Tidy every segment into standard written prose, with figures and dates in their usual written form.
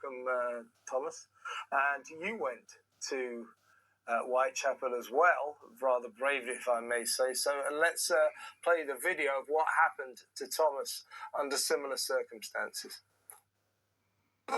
welcome, Thomas. And you went to Whitechapel as well, rather bravely, if I may say so. And let's play the video of what happened to Thomas under similar circumstances. I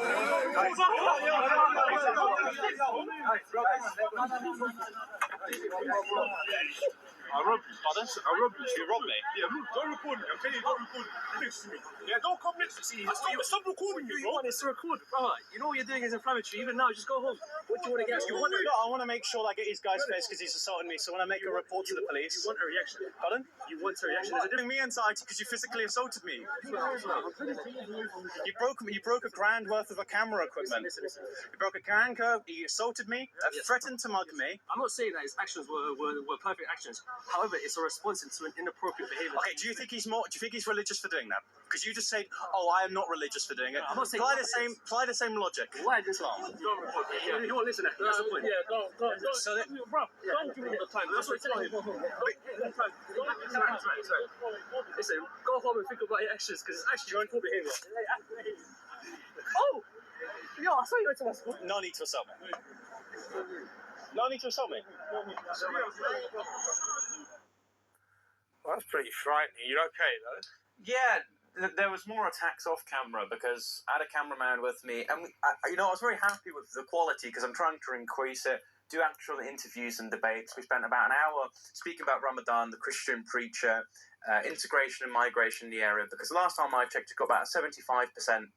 robbed you. Pardon? I robbed you. You robbed me? Yeah, look, don't record me. I'm telling you, don't record me. Next to me. Yeah, don't come next to me. Stop recording me, bro. You want is to record, brother. You know what you're doing is inflammatory. Even now, just go home. What do you want to get? I want to make sure I get his guy's face because he's assaulting me. So when I make a report to the police, You want a reaction? pardon? You want a reaction? Is it doing me anxiety because you physically assaulted me? You broke a grand worth of a camera equipment. Listen. You broke a grand curve. You assaulted me. Threatened to mug me. I'm not saying that his actions were perfect actions. However, it's a response to an inappropriate behaviour. Okay, do you think he's religious for doing that? Because you just said, "Oh, I am not religious for doing it." No, I'm not saying apply the same logic. Why Islam? Don't record me. Yeah. You won't listen. That's the point. Yeah, don't. So that, Bro, don't give me the time. That's what I'm telling you. Listen, go home and think about your actions because it's actually your own poor behaviour. Oh! Yo, I saw you went to my school. no need to assault me. No need to assault me. Well, that's pretty frightening. You're okay, though? Yeah, there was more attacks off camera because I had a cameraman with me, and I was very happy with the quality because I'm trying to increase it, do actual interviews and debates. We spent about an hour speaking about Ramadan, the Christian preacher, integration and migration in the area, because last time I checked, it got about 75%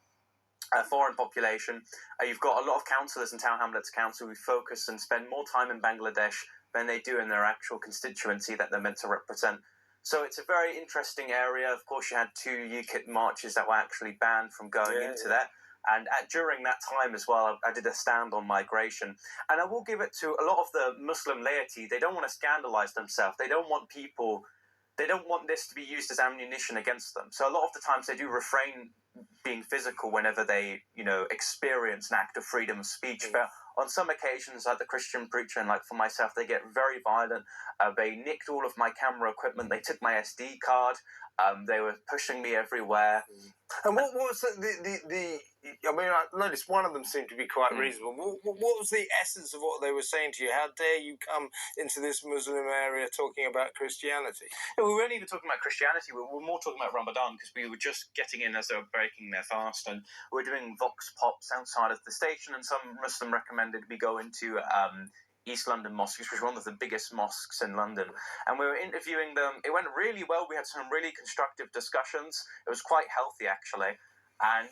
foreign population. You've got a lot of councillors and town hamlets council who focus and spend more time in Bangladesh than they do in their actual constituency that they're meant to represent. So it's a very interesting area. Of course, you had 2 UKIP marches that were actually banned from going into that. And during that time as well, I did a stand on migration. And I will give it to a lot of the Muslim laity. They don't want to scandalise themselves. They don't want this to be used as ammunition against them. So a lot of the times they do refrain being physical whenever they, experience an act of freedom of speech. But on some occasions, like the Christian preacher and like for myself, they get very violent. They nicked all of my camera equipment. They took my SD card. They were pushing me everywhere. And what was I noticed one of them seemed to be quite reasonable. What was the essence of what they were saying to you? How dare you come into this Muslim area talking about Christianity? Yeah, we weren't even talking about Christianity. We were more talking about Ramadan because we were just getting in as they were breaking their fast, and we were doing vox pops outside of the station, and some Muslim recommended we go into East London Mosque, which was one of the biggest mosques in London, and we were interviewing them. It went really well. We had some really constructive discussions. It was quite healthy, actually. And,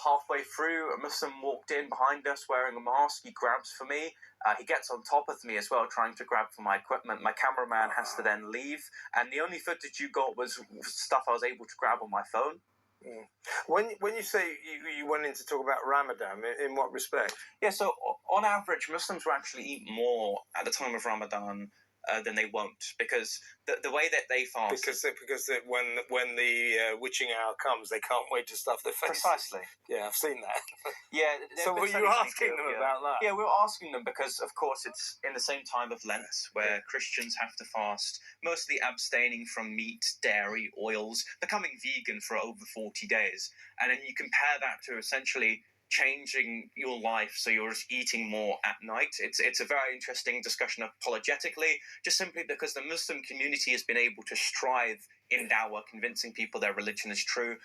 halfway through, a Muslim walked in behind us wearing a mask. He grabs for me. He gets on top of me as well, trying to grab for my equipment. My cameraman has to then leave. And the only footage you got was stuff I was able to grab on my phone. Mm. When you say you went in to talk about Ramadan, in what respect? Yeah, so on average, Muslims will actually eat more at the time of Ramadan than they won't, because the way that they fast... Because when the witching hour comes, they can't wait to stuff their faces. Precisely. Yeah, I've seen that. Yeah. So were you asking them about that? Yeah, we were asking them because, of course, it's in the same time of Lent where Christians have to fast, mostly abstaining from meat, dairy, oils, becoming vegan for over 40 days. And then you compare that to essentially changing your life so you're just eating more at night. It's a very interesting discussion apologetically, just simply because the Muslim community has been able to strive in dawah, convincing people their religion is true,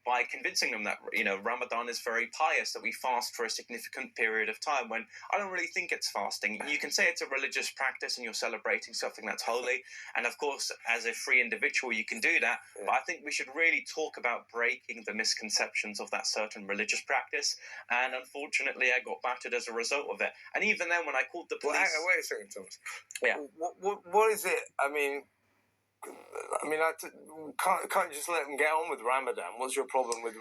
by convincing them that Ramadan is very pious, that we fast for a significant period of time, when I don't really think it's fasting. You can say it's a religious practice and you're celebrating something that's holy, and of course as a free individual you can do that, but I think we should really talk about breaking the misconceptions of that certain religious practice, and unfortunately I got battered as a result of it. And even then, when I called the police... Well, wait a second, Thomas. Yeah. What is it? I can't just let them get on with Ramadan. What's your problem with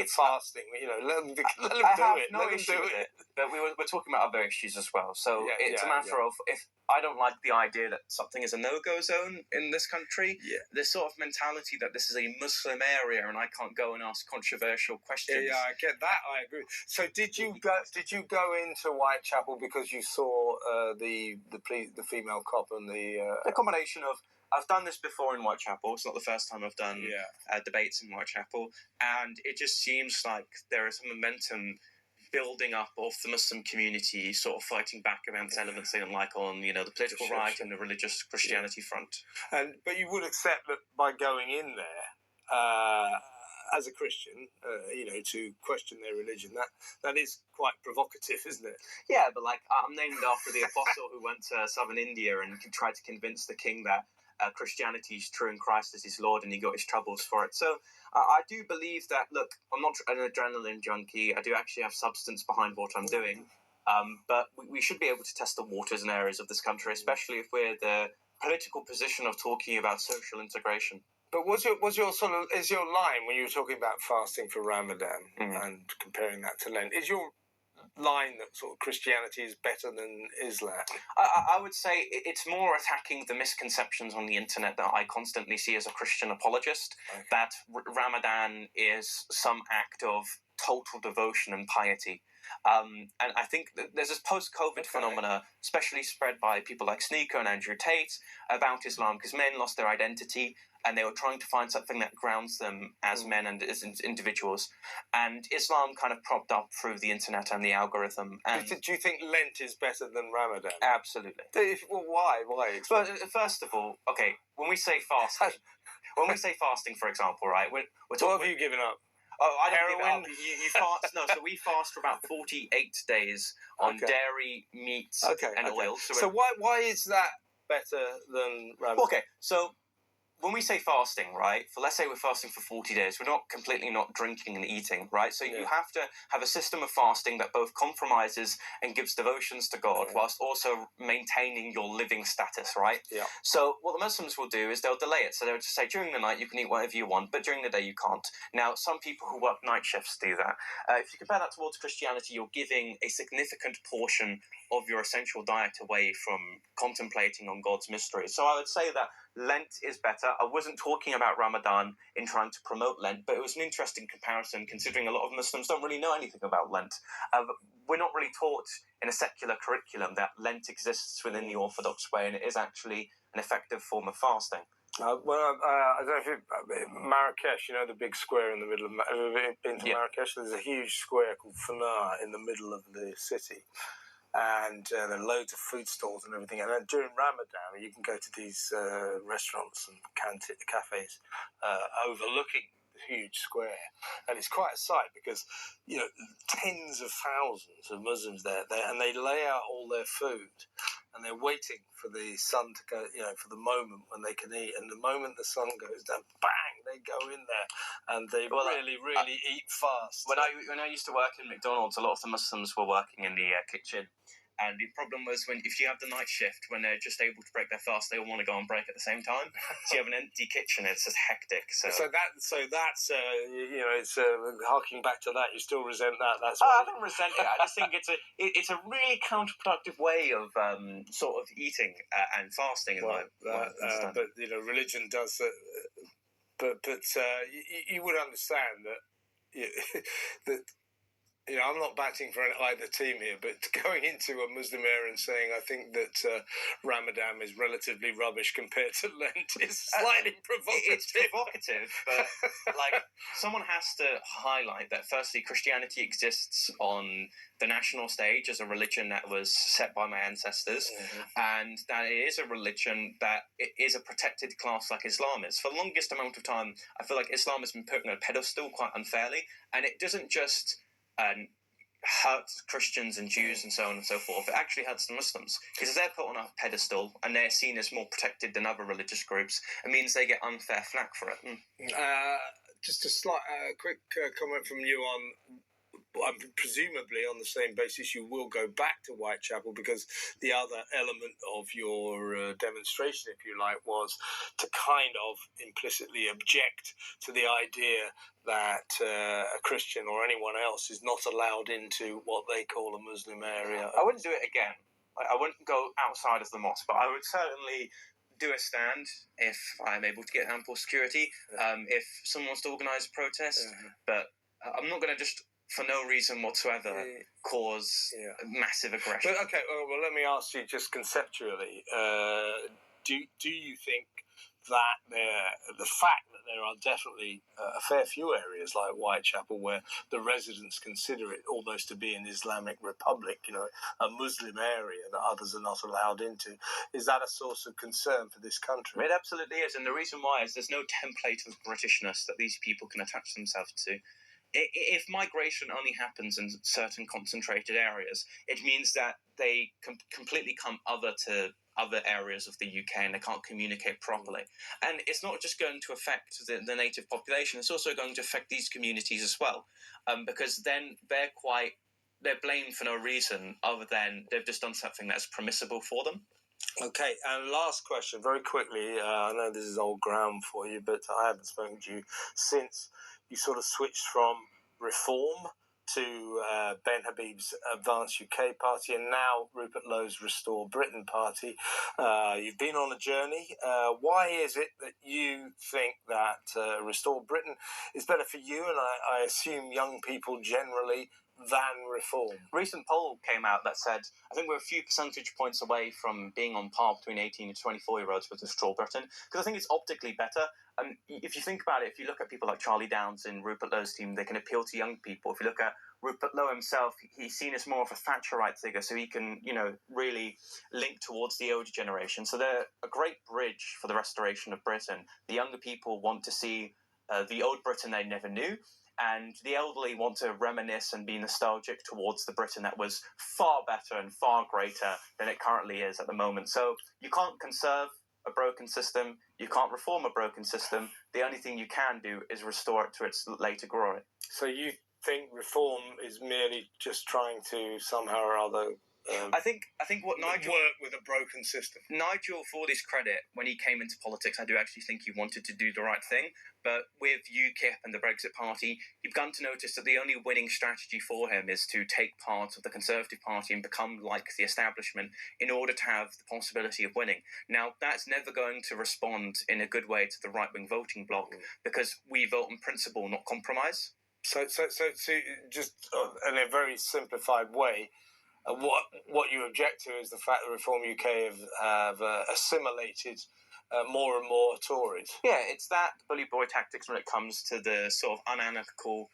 fasting? Let them do it. No issue with it. But we're talking about other issues as well. So it's a matter of, if I don't like the idea that something is a no-go zone in this country, this sort of mentality that this is a Muslim area and I can't go and ask controversial questions. Yeah, I get that. I agree. So did you go into Whitechapel because you saw the female cop and the combination of... I've done this before in Whitechapel. It's not the first time I've done debates in Whitechapel, and it just seems like there is a momentum building up of the Muslim community sort of fighting back against elements they don't like on, the political right and the religious Christianity front. But you would accept that by going in there as a Christian, to question their religion, that is quite provocative, isn't it? Yeah, but I'm named after the apostle who went to southern India and tried to convince the king that Christianity is true and Christ is his Lord, and he got his troubles for it. So I do believe that, look, I'm not an adrenaline junkie. I do actually have substance behind what I'm doing. But we should be able to test the waters in areas of this country, especially if we're the political position of talking about social integration. But is your line when you were talking about fasting for Ramadan and comparing that to Lent, is your line that sort of Christianity is better than Islam? I would say it's more attacking the misconceptions on the internet that I constantly see as a Christian apologist, that Ramadan is some act of total devotion and piety. And I think that there's this post-COVID phenomena, especially spread by people like Sneaker and Andrew Tate, about Islam, because men lost their identity and they were trying to find something that grounds them as men and as individuals. And Islam kind of propped up through the internet and the algorithm. And do you think Lent is better than Ramadan? Absolutely. Well, why? But first of all, okay, when we say fasting, for example, right, we're talking. What have you given up? Oh, I don't give it up. You fast. No, so we fast for about 48 days on dairy, meat, and oil. So why is that better than Ramadan? Okay, so when we say fasting, right, let's say we're fasting for 40 days, we're not completely not drinking and eating, right? So you have to have a system of fasting that both compromises and gives devotions to God whilst also maintaining your living status, right? Yeah. So what the Muslims will do is they'll delay it. So they'll just say during the night you can eat whatever you want, but during the day you can't. Now, some people who work night shifts do that. If you compare that towards Christianity, you're giving a significant portion of your essential diet away from contemplating on God's mystery. So I would say that Lent is better. I wasn't talking about Ramadan in trying to promote Lent, but it was an interesting comparison considering a lot of Muslims don't really know anything about Lent. We're not really taught in a secular curriculum that Lent exists within the Orthodox way, and it is actually an effective form of fasting. I don't know if Marrakesh, the big square in the middle of... Have you been to Marrakesh? There's a huge square called Fana in the middle of the city. And there are loads of food stalls and everything. And then during Ramadan, you can go to these restaurants and cafes overlooking the huge square. And it's quite a sight because, tens of thousands of Muslims there, and they lay out all their food and they're waiting for the sun to go, for the moment when they can eat. And the moment the sun goes down, bang, they go in there and they really eat fast. When I used to work in McDonald's, a lot of the Muslims were working in the kitchen. And the problem was if you have the night shift, when they're just able to break their fast, they all want to go on break at the same time. So you have an empty kitchen; it's just hectic. So that's it's harking back to that. You still resent that? I don't resent it. I just think it's a really counterproductive way of sort of eating and fasting. But religion does. But you would understand that. I'm not batting for either team here, but going into a Muslim area and saying I think that Ramadan is relatively rubbish compared to Lent is slightly provocative. It's provocative, but someone has to highlight that firstly, Christianity exists on the national stage as a religion that was set by my ancestors, and that it is a religion that it is a protected class like Islam is. For the longest amount of time, I feel like Islam has been put on a pedestal quite unfairly, and it doesn't just hurts Christians and Jews and so on and so forth. It actually hurts the Muslims because they're put on a pedestal and they're seen as more protected than other religious groups. It means they get unfair flack for it. Just a quick comment from you on. Presumably on the same basis you will go back to Whitechapel because the other element of your demonstration, if you like, was to kind of implicitly object to the idea that a Christian or anyone else is not allowed into what they call a Muslim area. I wouldn't do it again. I wouldn't go outside of the mosque, but I would certainly do a stand if I'm able to get ample security, if someone wants to organise a protest, but I'm not going to just for no reason whatsoever cause massive aggression. But, okay, well, let me ask you just conceptually, do you think that the fact that there are definitely a fair few areas like Whitechapel where the residents consider it almost to be an Islamic republic, a Muslim area that others are not allowed into, is that a source of concern for this country? It absolutely is, and the reason why is there's no template of Britishness that these people can attach themselves to. If migration only happens in certain concentrated areas, it means that they completely come other to other areas of the UK and they can't communicate properly. And it's not just going to affect the native population, it's also going to affect these communities as well, because then they're blamed for no reason other than they've just done something that's permissible for them. Okay, and last question, very quickly. I know this is old ground for you, but I haven't spoken to you since you sort of switched from Reform to Ben Habib's Advance UK Party and now Rupert Lowe's Restore Britain Party. You've been on a journey. Why is it that you think that Restore Britain is better for you, and I assume young people generally, than Reform? Recent poll came out that said, I think we're a few percentage points away from being on par between 18 and 24-year-olds with Restore Britain, because I think it's optically better. If you think about it, if you look at people like Charlie Downs in Rupert Lowe's team, they can appeal to young people. If you look at Rupert Lowe himself, he's seen as more of a Thatcherite figure, so he can, really link towards the older generation. So they're a great bridge for the restoration of Britain. The younger people want to see the old Britain they never knew, and the elderly want to reminisce and be nostalgic towards the Britain that was far better and far greater than it currently is at the moment. So you can't conserve a broken system, you can't reform a broken system. The only thing you can do is restore it to its later glory. So you think Reform is merely just trying to somehow or other I think what Nigel work with a broken system. Nigel, for all his credit, when he came into politics, I do actually think he wanted to do the right thing. But with UKIP and the Brexit Party, you've begun to notice that the only winning strategy for him is to take part of the Conservative Party and become like the establishment in order to have the possibility of winning. Now, that's never going to respond in a good way to the right-wing voting bloc because we vote on principle, not compromise. So just in a very simplified way, what you object to is the fact that Reform UK have assimilated more and more Tories. Yeah, it's that bully boy tactics when it comes to the sort of unanarchical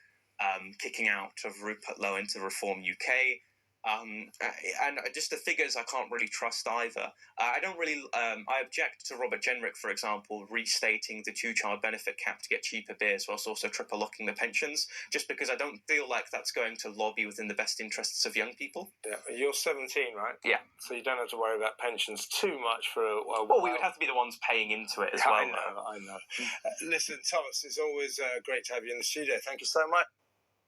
kicking out of Rupert Lowe into Reform UK. And just the figures I can't really trust either. I object to Robert Jenrick, for example, restating the two-child benefit cap to get cheaper beers whilst also triple-locking the pensions, just because I don't feel like that's going to lobby within the best interests of young people. Yeah, you're 17, right? Yeah. So you don't have to worry about pensions too much for a while. Well, we would have to be the ones paying into it as well. I know. Listen, Thomas, it's always great to have you in the studio. Thank you so much.